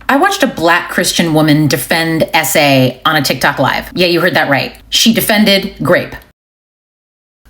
I watched a Black Christian woman defend SA on a TikTok live. Yeah, you heard that right. She defended grape.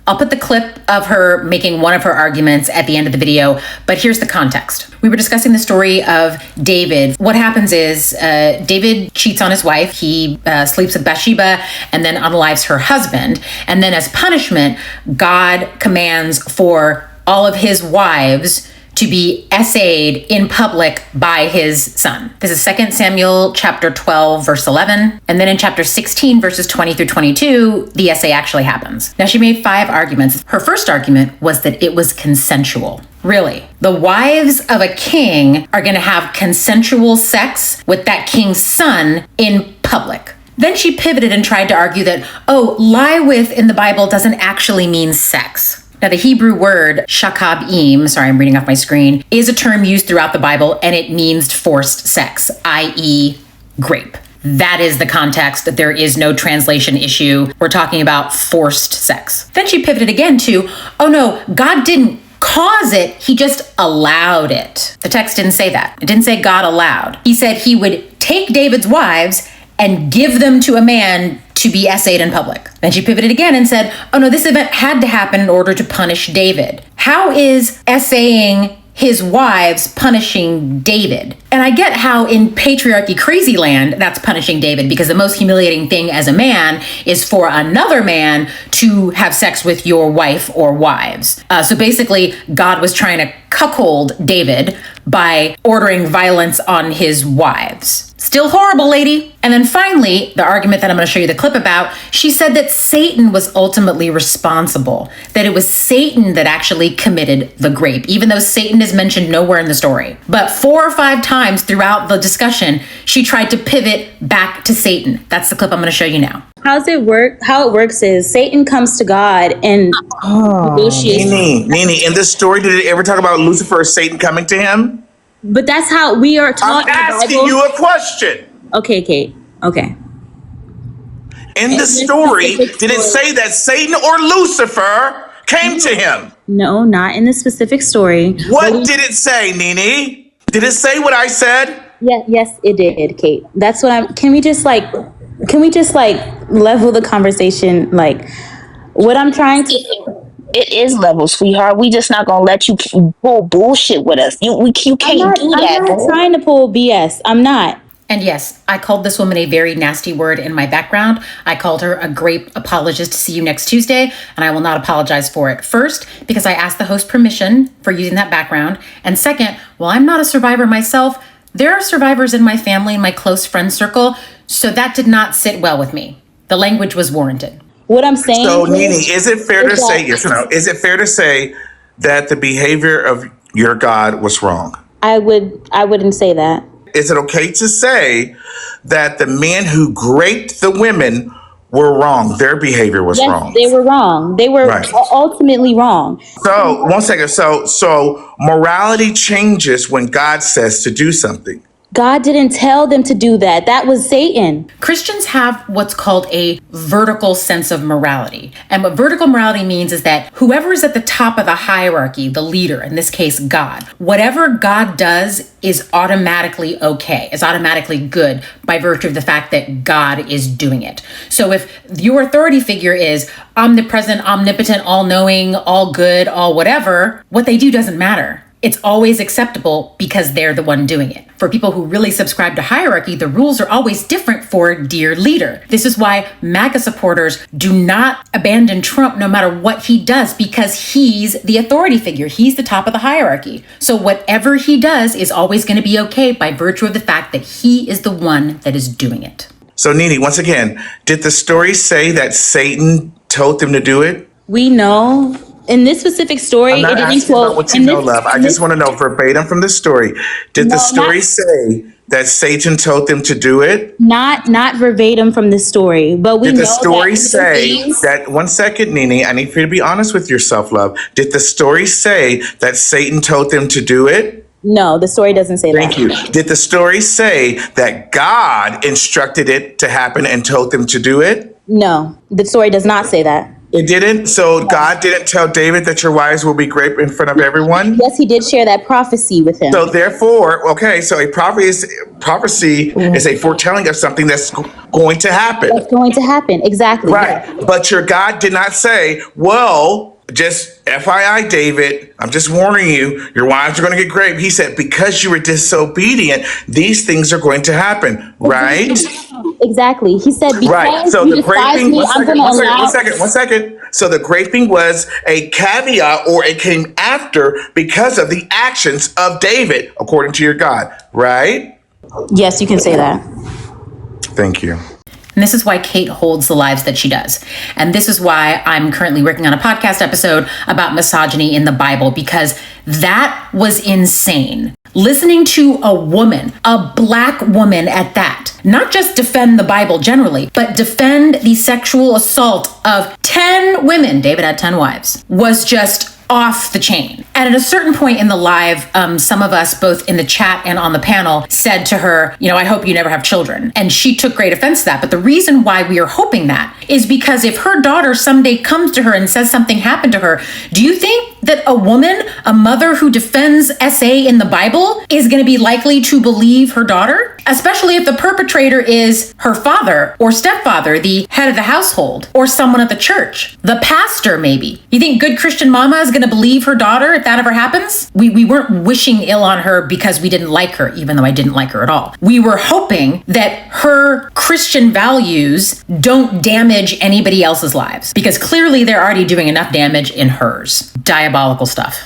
I'll put the clip of her making one of her arguments at the end of the video, but here's the context. We were discussing the story of David. What happens is David cheats on his wife. He sleeps with Bathsheba and then unalives her husband. And then as punishment, God commands for all of his wives to be essayed in public by his son. This is 2 Samuel chapter 12, verse 11. And then in chapter 16, verses 20 through 22, the essay actually happens. Now, she made 5 arguments. Her first argument was that it was consensual. Really? The wives of a king are gonna have consensual sex with that king's son in public. Then she pivoted and tried to argue that, lie with in the Bible doesn't actually mean sex. Now, the Hebrew word shakabim, sorry, I'm reading off my screen, is a term used throughout the Bible, and it means forced sex, i.e. grape. That is the context. There is no translation issue. We're talking about forced sex. Then she pivoted again to, no, God didn't cause it, he just allowed it. The text didn't say that. It didn't say God allowed. He said he would take David's wives and give them to a man to be essayed in public. Then she pivoted again and said, this event had to happen in order to punish David. How is essaying his wives punishing David? And I get how in patriarchy crazy land, that's punishing David, because the most humiliating thing as a man is for another man to have sex with your wife or wives. So basically, God was trying to cuckold David by ordering violence on his wives. Still horrible, lady. And then finally, the argument that I'm going to show you the clip about, she said that Satan was ultimately responsible, that it was Satan that actually committed the grape, even though Satan is mentioned nowhere in the story. But 4 or 5 times throughout the discussion, she tried to pivot back to Satan. That's the clip I'm going to show you now. How's it work? How it works is Satan comes to God and negotiates. Nene, in this story, did it ever talk about Lucifer or Satan coming to him? But that's how we are taught. I'm asking you a question. Okay, Kate. Okay. In the story, did it say that Satan or Lucifer came to him? No, not in the specific story. What did it say, Nene? Did it say what I said? Yeah, yes, it did, Kate. That's what I'm. Can we just level the conversation? Like, what I'm trying to. It is level, sweetheart. We just not gonna let you pull bullshit with us. You can't do that. I'm not trying to pull BS. I'm not. And yes, I called this woman a very nasty word in my background. I called her a grape apologist. See you next Tuesday, and I will not apologize for it. First, because I asked the host permission for using that background. And second, while I'm not a survivor myself, there are survivors in my family and my close friend circle, so that did not sit well with me. The language was warranted. What I'm saying. So, Nene, is it fair to say, yes or no, is it fair to say that the behavior of your God was wrong? I wouldn't say that. Is it okay to say that the men who raped the women were wrong? Their behavior was wrong. They were wrong. They were ultimately wrong. So, one second. So morality changes when God says to do something. God didn't tell them to do that. That was Satan. Christians have what's called a vertical sense of morality. And what vertical morality means is that whoever is at the top of the hierarchy, the leader, in this case, God, whatever God does is automatically okay, is automatically good by virtue of the fact that God is doing it. So if your authority figure is omnipresent, omnipotent, all-knowing, all good, all whatever, what they do doesn't matter. It's always acceptable because they're the one doing it. For people who really subscribe to hierarchy, the rules are always different for dear leader. This is why MAGA supporters do not abandon Trump no matter what he does, because he's the authority figure. He's the top of the hierarchy. So whatever he does is always going to be okay by virtue of the fact that he is the one that is doing it. So, Nene, once again, did the story say that Satan told them to do it? We know. In this specific story, I'm not it didn't asking quote. about what you know, love. I just want to know verbatim from the story. Did the story say that Satan told them to do it? Not verbatim from the story, but we know. Did the story say that? One second, Nene. I need for you to be honest with yourself, love. Did the story say that Satan told them to do it? No, the story doesn't say that. Thank you. Did the story say that God instructed it to happen and told them to do it? No, the story does not say that. It didn't. So God didn't tell David that your wives will be raped in front of everyone. Yes, he did share that prophecy with him. So therefore, okay, so a prophecy is a foretelling of something that's going to happen. That's going to happen. Exactly. Right. But your God did not say, well, just FYI, David, I'm just warning you, your wives are going to get raped. He said, because you were disobedient, these things are going to happen. Right? Exactly. He said, because Right. So you the despise graping, me, I'm going to allow... one second. So the graping was a caveat, or it came after because of the actions of David, according to your God. Right? Yes, you can say that. Thank you. And this is why Kate holds the lives that she does. And this is why I'm currently working on a podcast episode about misogyny in the Bible, because that was insane. Listening to a woman, a Black woman at that, not just defend the Bible generally, but defend the sexual assault of 10 women, David had 10 wives, was just off the chain. And at a certain point in the live, some of us, both in the chat and on the panel, said to her, I hope you never have children. And she took great offense to that. But the reason why we are hoping that is because if her daughter someday comes to her and says something happened to her, do you think that a woman, a mother who defends SA in the Bible, is going to be likely to believe her daughter? Especially if the perpetrator is her father or stepfather, the head of the household, or someone at the church, the pastor maybe. You think good Christian mama is going to believe her daughter if that ever happens? We weren't wishing ill on her because we didn't like her, even though I didn't like her at all. We were hoping that her Christian values don't damage anybody else's lives, because clearly they're already doing enough damage in hers. Diabolical stuff.